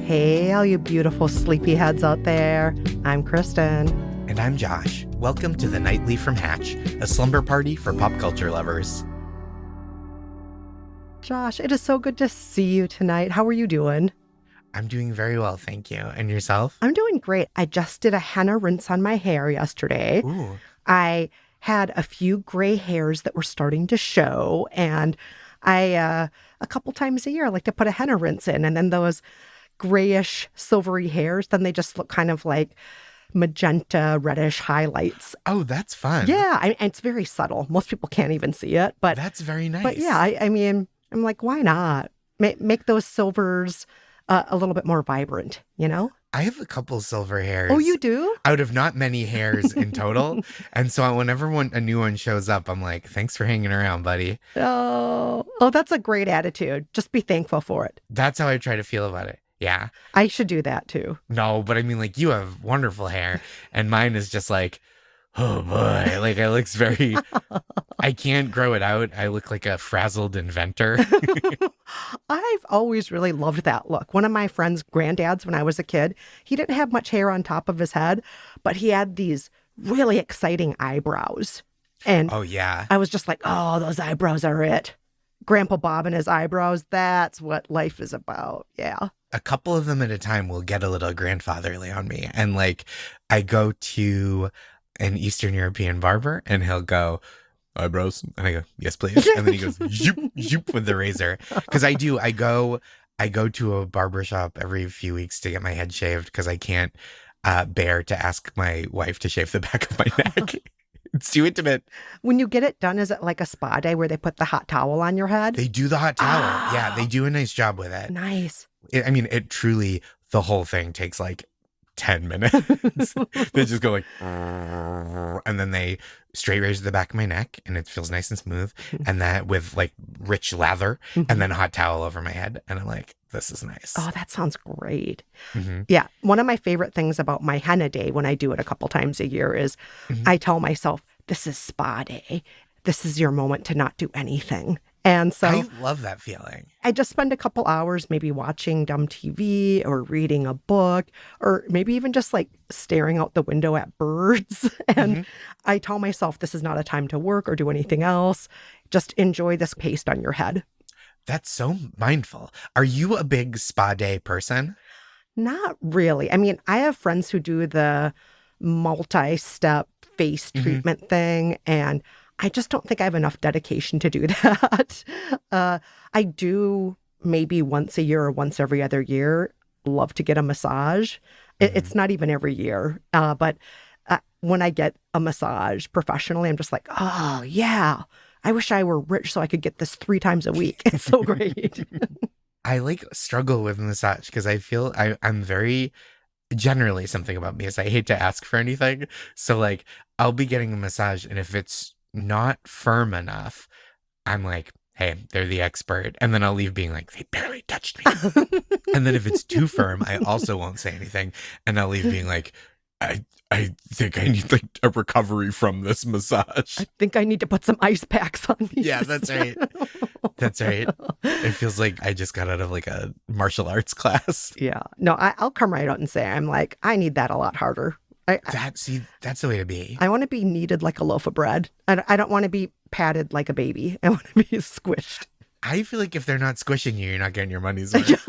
Hey, all you beautiful sleepyheads out there. I'm Kristen. And I'm Josh. Welcome to the Nightly from Hatch, a slumber party for pop culture lovers. Josh, it is so good to see you tonight. How are you doing? I'm doing very well, thank you. And yourself? I'm doing great. I just did a henna rinse on my hair yesterday. Ooh. I had a few gray hairs that were starting to show, and a couple times a year, I like to put a henna rinse in, and then those grayish, silvery hairs, then they just look kind of like magenta, reddish highlights. Oh, that's fun. Yeah, it's very subtle. Most people can't even see it, but that's very nice. But yeah, I mean, I'm like, why not make those silvers a little bit more vibrant? You know? I have a couple silver hairs. Oh, you do? Out of not many hairs in total. And so whenever a new one shows up, I'm like, thanks for hanging around, buddy. Oh, that's a great attitude. Just be thankful for it. That's how I try to feel about it. Yeah. I should do that too. No, but I mean, like, you have wonderful hair, and mine is just like, oh boy, like it looks very, I can't grow it out. I look like a frazzled inventor. I've always really loved that look. One of my friend's granddads, when I was a kid, he didn't have much hair on top of his head, but he had these really exciting eyebrows. And oh, yeah. I was just like, oh, those eyebrows are it. Grandpa Bob and his eyebrows, that's what life is about. Yeah. A couple of them at a time will get a little grandfatherly on me. And like, I go to an Eastern European barber and he'll go, eyebrows? And I go, yes, please. And then he goes, zoop, zoop with the razor. Because I go to a barbershop every few weeks to get my head shaved because I can't bear to ask my wife to shave the back of my neck. It's too intimate. When you get it done, is it like a spa day where they put the hot towel on your head? They do the hot towel. Yeah, they do a nice job with it. Nice. It truly, the whole thing takes like 10 minutes. They just go like, and then they straight razor the back of my neck and it feels nice and smooth. And that with like rich lather and then hot towel over my head. And I'm like, this is nice. Oh, that sounds great. Mm-hmm. Yeah. One of my favorite things about my henna day when I do it a couple times a year is I tell myself, this is spa day. This is your moment to not do anything. And so I love that feeling. I just spend a couple hours maybe watching dumb TV or reading a book or maybe even just like staring out the window at birds. And I tell myself this is not a time to work or do anything else. Just enjoy this paste on your head. That's so mindful. Are you a big spa day person? Not really. I mean, I have friends who do the multi-step face treatment thing, and I just don't think I have enough dedication to do that. I do maybe once a year or once every other year love to get a massage. It's not even every year, but when I get a massage professionally, I'm just like, oh, yeah, I wish I were rich so I could get this 3 times a week. It's so great. I like struggle with massage because I feel I'm very, generally something about me is I hate to ask for anything. So like I'll be getting a massage and if it's not firm enough, I'm like, hey, they're the expert. And then I'll leave being like, they barely touched me. And then if it's too firm, I also won't say anything. And I'll leave being like, I think I need like a recovery from this massage. I think I need to put some ice packs on me. Yeah, that's right. That's right. It feels like I just got out of like a martial arts class. Yeah. No, I'll come right out and say, I'm like, I need that a lot harder. That's the way to be. I want to be kneaded like a loaf of bread. I don't want to be patted like a baby. I want to be squished. I feel like if they're not squishing you, you're not getting your money's worth.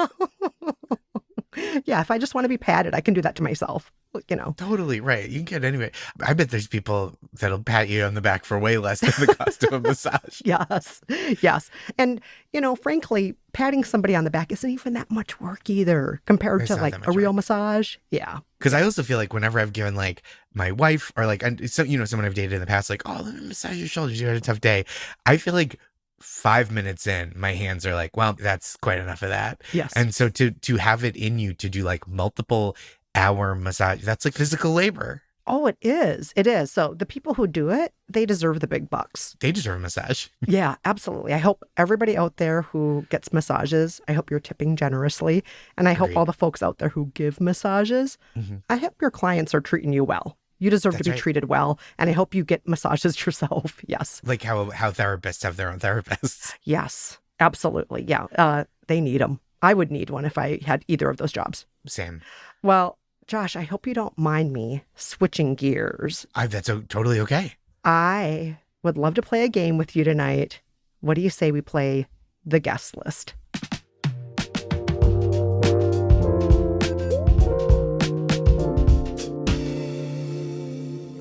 Yeah, if I just want to be patted, I can do that to myself, you know. Totally, right. You can get anyway. I bet there's people that'll pat you on the back for way less than the cost of a massage. Yes. And, you know, frankly, patting somebody on the back isn't even that much work either compared to like a real massage. Yeah. Because I also feel like whenever I've given like my wife or like, someone I've dated in the past, like, oh, let me massage your shoulders, you had a tough day. I feel like 5 minutes in, my hands are like, well, that's quite enough of that. Yes. And so to have it in you to do like multiple hour massage, that's like physical labor. Oh, it is. It is. So the people who do it, they deserve the big bucks. They deserve a massage. Yeah, absolutely. I hope everybody out there who gets massages, I hope you're tipping generously. And I hope all the folks out there who give massages, I hope your clients are treating you well. You deserve to be treated well. And I hope you get massages yourself. Yes. Like how therapists have their own therapists. Yes, absolutely. Yeah. They need them. I would need one if I had either of those jobs. Same. Well, Josh, I hope you don't mind me switching gears. That's totally okay. I would love to play a game with you tonight. What do you say we play the guest list?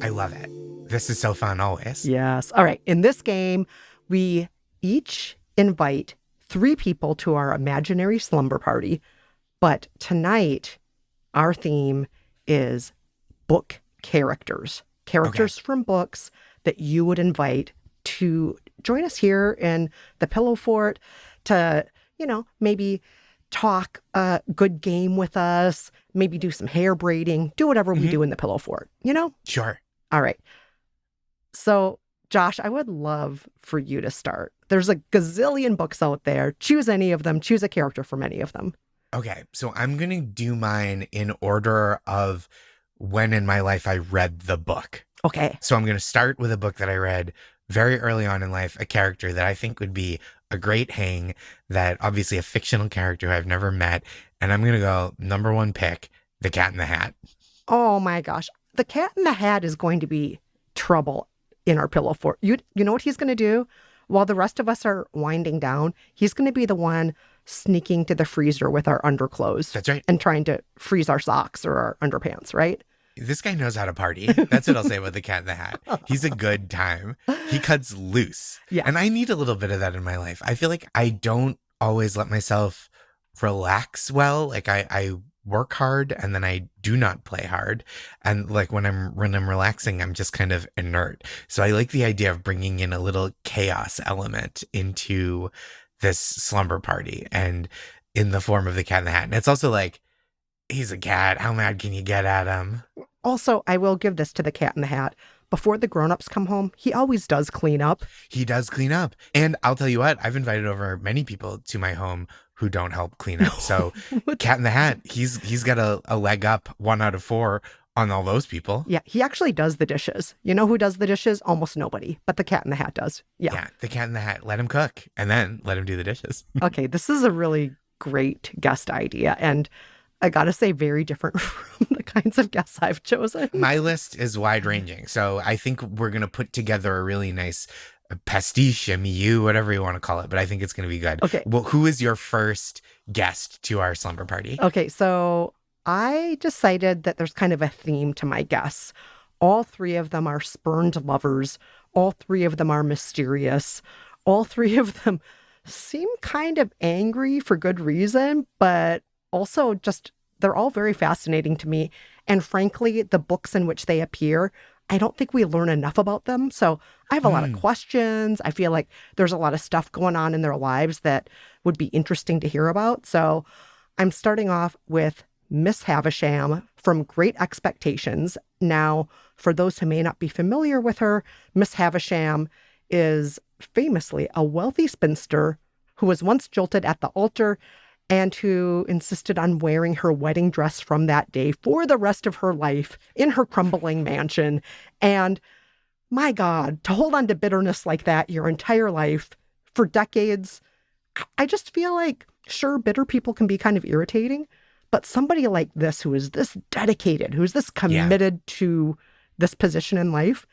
I love it. This is so fun always. Yes. All right. In this game, we each invite 3 people to our imaginary slumber party. But tonight, our theme is book characters. Characters from books that you would invite to join us here in the Pillow Fort to, maybe talk a good game with us, maybe do some hair braiding, do whatever we do in the Pillow Fort, Sure. All right. So, Josh, I would love for you to start. There's a gazillion books out there. Choose any of them. Choose a character from any of them. Okay, so I'm going to do mine in order of when in my life I read the book. Okay. So I'm going to start with a book that I read very early on in life, a character that I think would be a great hang, that obviously a fictional character I've never met. And I'm going to go number 1 pick, The Cat in the Hat. Oh my gosh. The Cat in the Hat is going to be trouble in our Pillow Fort. You know what he's going to do? While the rest of us are winding down, he's going to be the one sneaking to the freezer with our underclothes. That's right. And trying to freeze our socks or our underpants, right? This guy knows how to party. That's what I'll say about the Cat in the Hat. He's a good time. He cuts loose. Yeah. And I need a little bit of that in my life. I feel like I don't always let myself relax well. Like I work hard and then I do not play hard. And like when I'm relaxing, I'm just kind of inert. So I like the idea of bringing in a little chaos element into this slumber party, and in the form of the Cat in the Hat. And it's also like, he's a cat. How mad can you get at him? Also, I will give this to the Cat in the Hat. Before the grown-ups come home, he always does clean up. He does clean up. And I'll tell you what, I've invited over many people to my home who don't help clean up. So Cat in the Hat, he's got a leg up 1 out of 4 on all those people. Yeah, he actually does the dishes. You know who does the dishes? Almost nobody, but the Cat in the Hat does. Yeah, the Cat in the Hat. Let him cook and then let him do the dishes. Okay, this is a really great guest idea. And I gotta say, very different from the kinds of guests I've chosen. My list is wide ranging. So I think we're going to put together a really nice pastiche, a milieu, whatever you want to call it. But I think it's going to be good. Okay. Well, who is your first guest to our slumber party? Okay, so I decided that there's kind of a theme to my guests. All 3 of them are spurned lovers. All 3 of them are mysterious. All 3 of them seem kind of angry for good reason, but also just they're all very fascinating to me. And frankly, the books in which they appear, I don't think we learn enough about them. So I have a lot of questions. I feel like there's a lot of stuff going on in their lives that would be interesting to hear about. So I'm starting off with Miss Havisham from Great Expectations. Now, for those who may not be familiar with her, Miss Havisham is famously a wealthy spinster who was once jilted at the altar and who insisted on wearing her wedding dress from that day for the rest of her life in her crumbling mansion. And my God, to hold on to bitterness like that your entire life for decades, I just feel like, sure, bitter people can be kind of irritating, but somebody like this who is this dedicated, who's this committed to this position in life,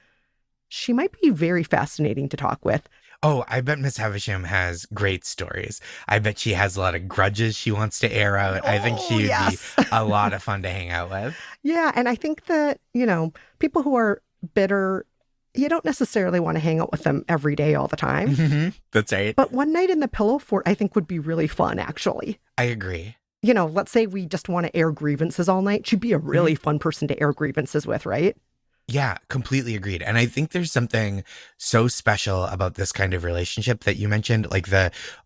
she might be very fascinating to talk with. Oh, I bet Miss Havisham has great stories. I bet she has a lot of grudges she wants to air out. I think she would be a lot of fun to hang out with. Yeah, and I think that, people who are bitter, you don't necessarily want to hang out with them every day all the time. Mm-hmm. That's right. But one night in the Pillow Fort, I think would be really fun, actually. I agree. Let's say we just want to air grievances all night. She'd be a really fun person to air grievances with, right? Yeah, completely agreed. And I think there's something so special about this kind of relationship that you mentioned, like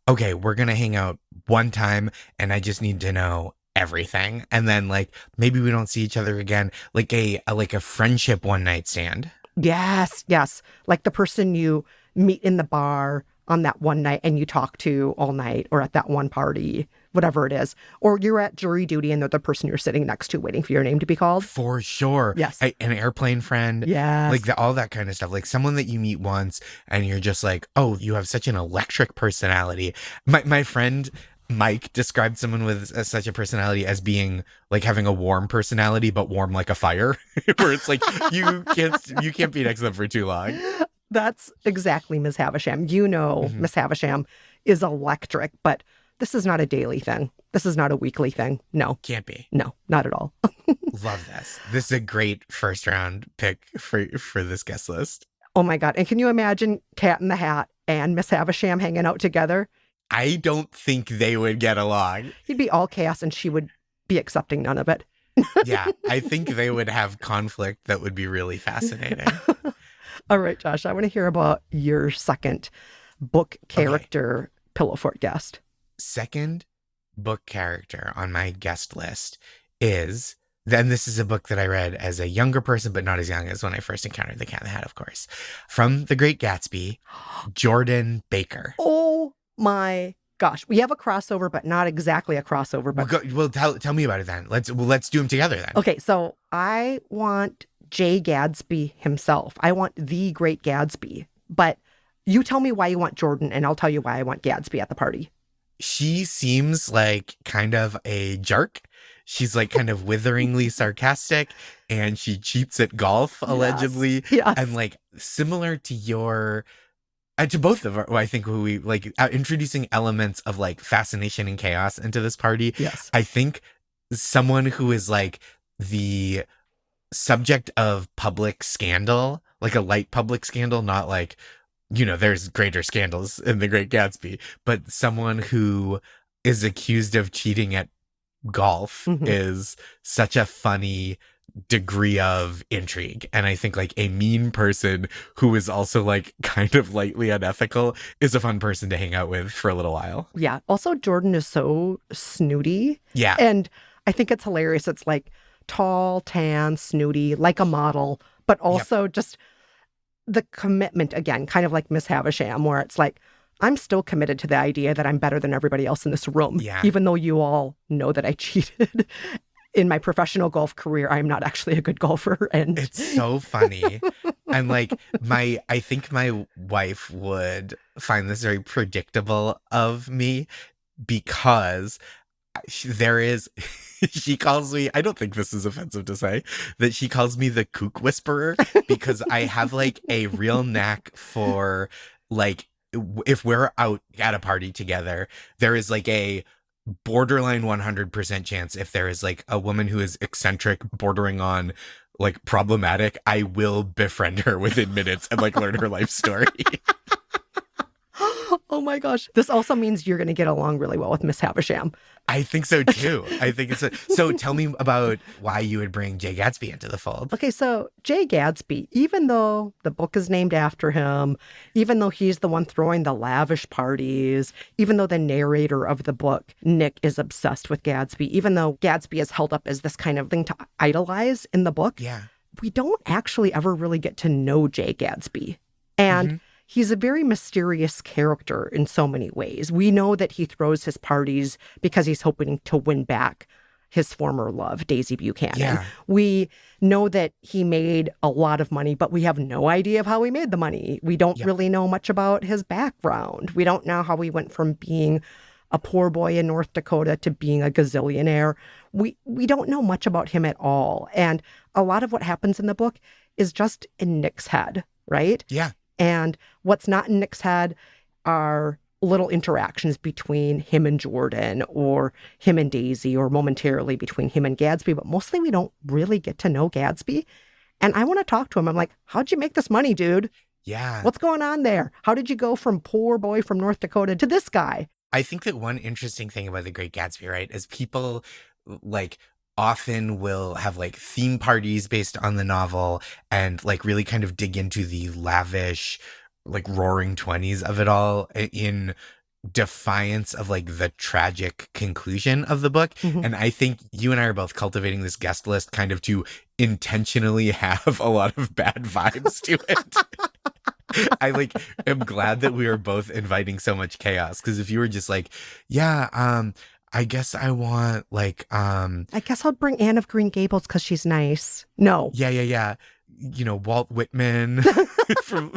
okay, we're going to hang out one time and I just need to know everything. And then maybe we don't see each other again, like a friendship one night stand. Yes. Like the person you meet in the bar on that one night and you talk to all night, or at that one party, whatever it is. Or you're at jury duty and they're the person you're sitting next to waiting for your name to be called. For sure. Yes. An airplane friend. Yes. All that kind of stuff. Like someone that you meet once and you're just like, oh, you have such an electric personality. My friend Mike described someone with such a personality as being like having a warm personality, but warm like a fire, where it's like you can't be next to them for too long. That's exactly Miss Havisham. You know, Hmm. Miss Havisham is electric, but this is not a daily thing. This is not a weekly thing. No, Can't be. no, not at all. Love this. This is a great first round pick for this guest list. Oh my God. And can you imagine Cat in the Hat and Miss Havisham hanging out together? I don't think they would get along. He'd be all chaos and she would be accepting none of it. Yeah, I think they would have conflict that would be really fascinating. All right, Josh, I want to hear about your second book Okay. character pillow fort guest. Second book character on my guest list is, then this is a book that I read as a younger person, but not as young as when I first encountered the Cat in the Hat, of course. From The Great Gatsby, Jordan Baker. Oh my gosh. We have a crossover, but not exactly a crossover. But Well, tell me about it then. Let's do them together then. okay, so I want Jay Gatsby himself. I want the Great Gatsby. But you tell me why you want Jordan, and I'll tell you why I want Gatsby at the party. She seems like kind of a jerk. She's like kind of witheringly sarcastic, and she cheats at golf allegedly. Yes. And like similar to your to both of our, I think who we like introducing elements of like fascination and chaos into this party. Yes. I think someone who is like the subject of public scandal, like a light public scandal, not like, there's greater scandals in The Great Gatsby, but someone who is accused of cheating at golf Mhm. is such a funny degree of intrigue. And I think like a mean person who is also like kind of lightly unethical is a fun person to hang out with for a little while. Yeah. Also, Jordan is so snooty. Yeah. And I think it's hilarious. It's like tall, tan, snooty, like a model, but also just the commitment again, kind of like Miss Havisham, where it's like, I'm still committed to the idea that I'm better than everybody else in this room. Yeah. Even though you all know that I cheated. In my professional golf career, I'm not actually a good golfer. And It's so funny. And like I think my wife would find this very predictable of me because she calls me, I don't think this is offensive to say, that she calls me the kook whisperer because I have like a real knack for like, if we're out at a party together, there is like a borderline 100% chance if there is like a woman who is eccentric, bordering on like problematic, I will befriend her within minutes and like learn her life story. oh my gosh. This also means you're going to get along really well with Miss Havisham. I think so too. I think so tell me about why you would bring Jay Gatsby into the fold. Okay, so Jay Gatsby, even though the book is named after him, even though he's the one throwing the lavish parties, even though the narrator of the book, Nick, is obsessed with Gatsby, even though Gatsby is held up as this kind of thing to idolize in the book, Yeah. we don't actually ever really get to know Jay Gatsby. And he's a very mysterious character in so many ways. We know that he throws his parties because he's hoping to win back his former love, Daisy Buchanan. Yeah. We know that he made a lot of money, but we have no idea of how he made the money. We don't really know much about his background. We don't know how he went from being a poor boy in North Dakota to being a gazillionaire. We don't know much about him at all. And a lot of what happens in the book is just in Nick's head, right? Yeah. And what's not in Nick's head are little interactions between him and Jordan or him and Daisy or momentarily between him and Gatsby. But mostly we don't really get to know Gatsby. And I want to talk to him. I'm like, how'd you make this money, dude? Yeah. What's going on there? How did you go from poor boy from North Dakota to this guy? I think that one interesting thing about The Great Gatsby, right, is people like often will have like theme parties based on the novel and like really kind of dig into the lavish, like roaring 20s of it all in defiance of like the tragic conclusion of the book. And I think you and I are both cultivating this guest list kind of to intentionally have a lot of bad vibes to it. I like am glad that we are both inviting so much chaos, because if you were just like, I guess I want like I guess I'll bring Anne of Green Gables because she's nice. No. yeah. Walt Whitman from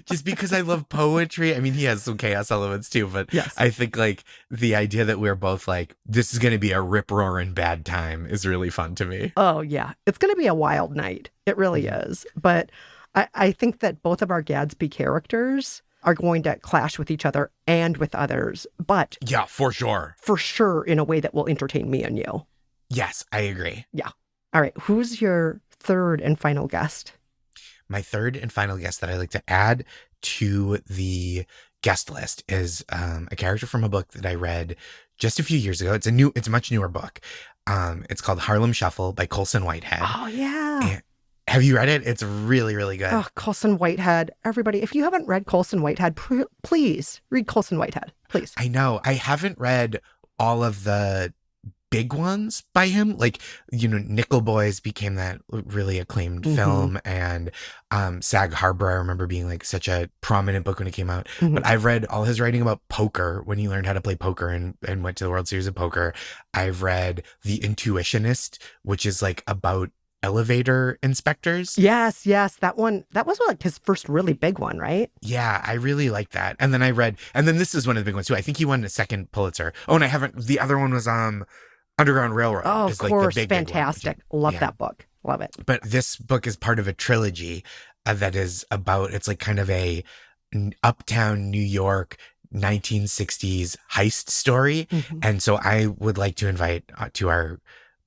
just because I love poetry. I mean, he has some chaos elements too, but Yes. I think like the idea that we're both like, this is going to be a rip-roaring bad time is really fun to me. Oh, yeah. It's going to be a wild night. It really is. But I think that both of our Gatsby characters are going to clash with each other and with others, but Yeah, for sure. for sure in a way that will entertain me and you. Yes, I agree. Yeah. All right. Who's your third and final guest? My third and final guest that I like to add to the guest list is a character from a book that I read just a few years ago. It's a much newer book. It's called Harlem Shuffle by Colson Whitehead. Oh, yeah. And have you read it? It's really, really good. Oh, Colson Whitehead. Everybody, if you haven't read Colson Whitehead, please read Colson Whitehead. Please. I know. I haven't read all of the big ones by him. Like, Nickel Boys became that really acclaimed film, and Sag Harbor, I remember being like such a prominent book when it came out. But I've read all his writing about poker, when he learned how to play poker and went to the World Series of Poker. I've read The Intuitionist, which is like about elevator inspectors. Yes. That one, that was like his first really big one, right? Yeah, I really like that. And then this is one of the big ones too. I think he won a second Pulitzer. Oh, and the other one was Underground Railroad. Oh, of course. Big Fantastic. one. Love that book. Love it. But this book is part of a trilogy that is about, it's like kind of an uptown New York 1960s heist story. And so I would like to invite to our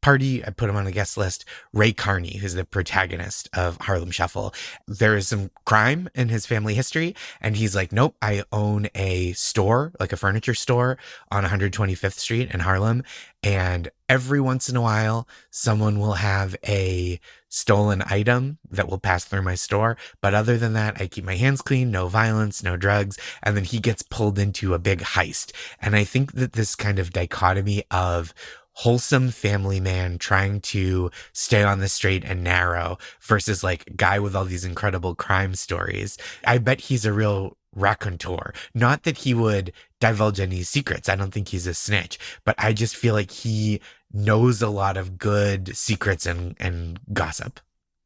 party, I put him on the guest list, Ray Carney, who's the protagonist of Harlem Shuffle. There is some crime in his family history, and he's like, nope, I own a store, like a furniture store on 125th Street in Harlem, and every once in a while, someone will have a stolen item that will pass through my store. But other than that, I keep my hands clean, no violence, no drugs. And then he gets pulled into a big heist. And I think that this kind of dichotomy of wholesome family man trying to stay on the straight and narrow versus like guy with all these incredible crime stories. I bet he's a real raconteur. Not that he would divulge any secrets. I don't think he's a snitch, but I just feel like he knows a lot of good secrets and gossip.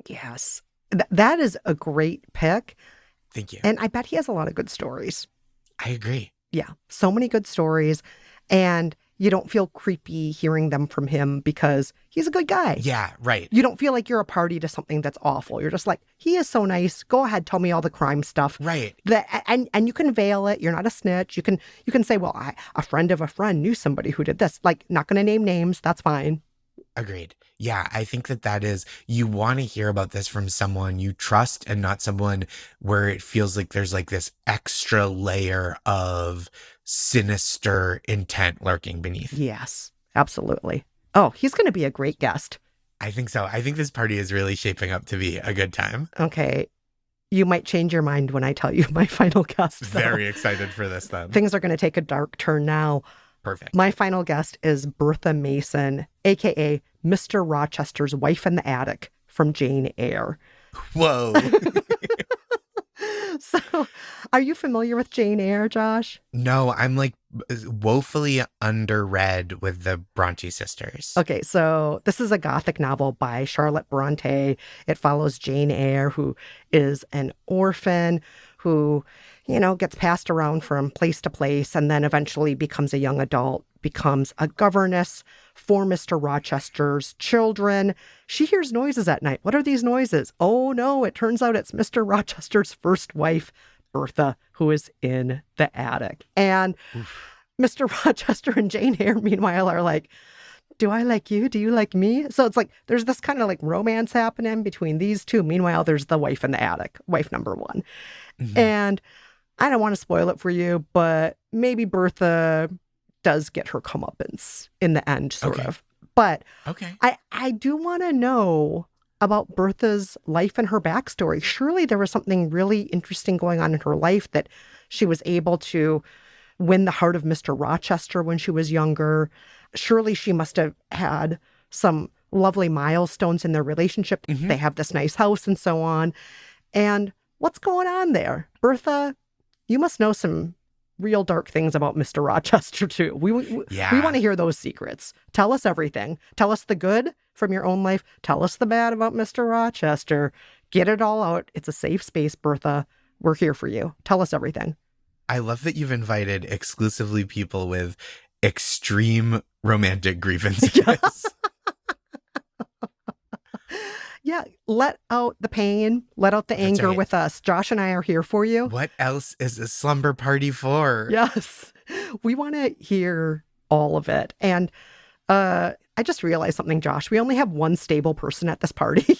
Yes. That is a great pick. Thank you. And I bet he has a lot of good stories. I agree. Yeah. So many good stories. And you don't feel creepy hearing them from him because he's a good guy. Yeah, right. You don't feel like you're a party to something that's awful. You're just like, he is so nice. Go ahead, tell me all the crime stuff. Right. And you can veil it. You're not a snitch. You can say, well, a friend of a friend knew somebody who did this. Like, not going to name names. That's fine. Agreed. Yeah, I think that is, you want to hear about this from someone you trust and not someone where it feels like there's like this extra layer of sinister intent lurking beneath. Yes, absolutely. Oh, he's going to be a great guest. I think so. I think this party is really shaping up to be a good time. Okay. You might change your mind when I tell you my final guest. Though. Very excited for this then. Things are going to take a dark turn now. Perfect. My final guest is Bertha Mason, a.k.a. Mr. Rochester's wife in the attic from Jane Eyre. Whoa. So, are you familiar with Jane Eyre, Josh? No, I'm like woefully underread with the Brontë sisters. Okay, so this is a gothic novel by Charlotte Brontë. It follows Jane Eyre, who is an orphan who, gets passed around from place to place and then eventually becomes a young adult, becomes a governess for Mr. Rochester's children. She hears noises at night. What are these noises? Oh no, it turns out it's Mr. Rochester's first wife, Bertha, who is in the attic. And Mr. Rochester and Jane Eyre, meanwhile, are like, do I like you? Do you like me? So it's like, there's this kind of like romance happening between these two. Meanwhile, there's the wife in the attic, wife number one. Mm-hmm. And I don't want to spoil it for you, but maybe Bertha does get her comeuppance in the end, sort of. But I do want to know about Bertha's life and her backstory. Surely there was something really interesting going on in her life that she was able to win the heart of Mr. Rochester when she was younger. Surely she must have had some lovely milestones in their relationship. Mm-hmm. They have this nice house and so on. And what's going on there? Bertha, you must know some real dark things about Mr. Rochester too. We want to hear those secrets. Tell us everything. Tell us the good from your own life. Tell us the bad about Mr. Rochester. Get it all out. It's a safe space, Bertha. We're here for you. Tell us everything. I love that you've invited exclusively people with extreme romantic grievances. Yeah, let out the pain, let out the anger with us. Josh and I are here for you. What else is a slumber party for? Yes, we want to hear all of it. And I just realized something, Josh. We only have one stable person at this party.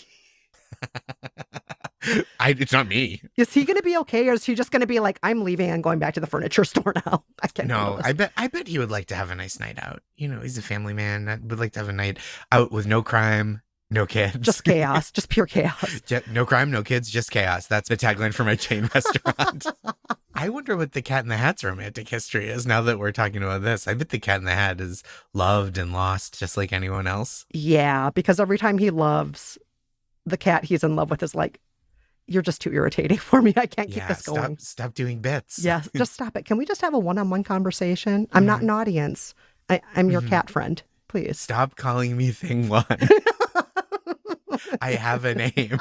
It's not me. Is he going to be okay, or is he just going to be like, I'm leaving and going back to the furniture store now? I can't. No, I bet he would like to have a nice night out. You know, he's a family man. I would like to have a night out with no crime. No kids. Just chaos. Just pure chaos. No crime, no kids, just chaos. That's the tagline for my chain restaurant. I wonder what the Cat in the Hat's romantic history is now that we're talking about this. I bet the Cat in the Hat is loved and lost just like anyone else. Yeah, because every time he loves, the cat he's in love with is like, you're just too irritating for me. I can't keep this going. Stop doing bits. Yeah, just stop it. Can we just have a one-on-one conversation? I'm not an audience. I'm your cat friend. Please. Stop calling me Thing One. I have a name.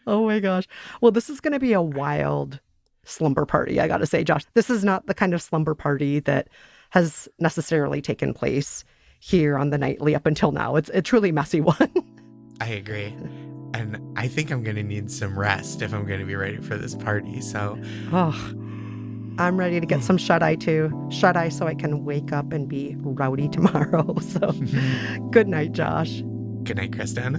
Oh my gosh. Well, this is going to be a wild slumber party, I got to say, Josh. This is not the kind of slumber party that has necessarily taken place here on the Nightly up until now. It's a truly messy one. I agree. And I think I'm going to need some rest if I'm going to be ready for this party. So, I'm ready to get some shut-eye too. Shut-eye so I can wake up and be rowdy tomorrow. So good night, Josh. Good night, Kristen.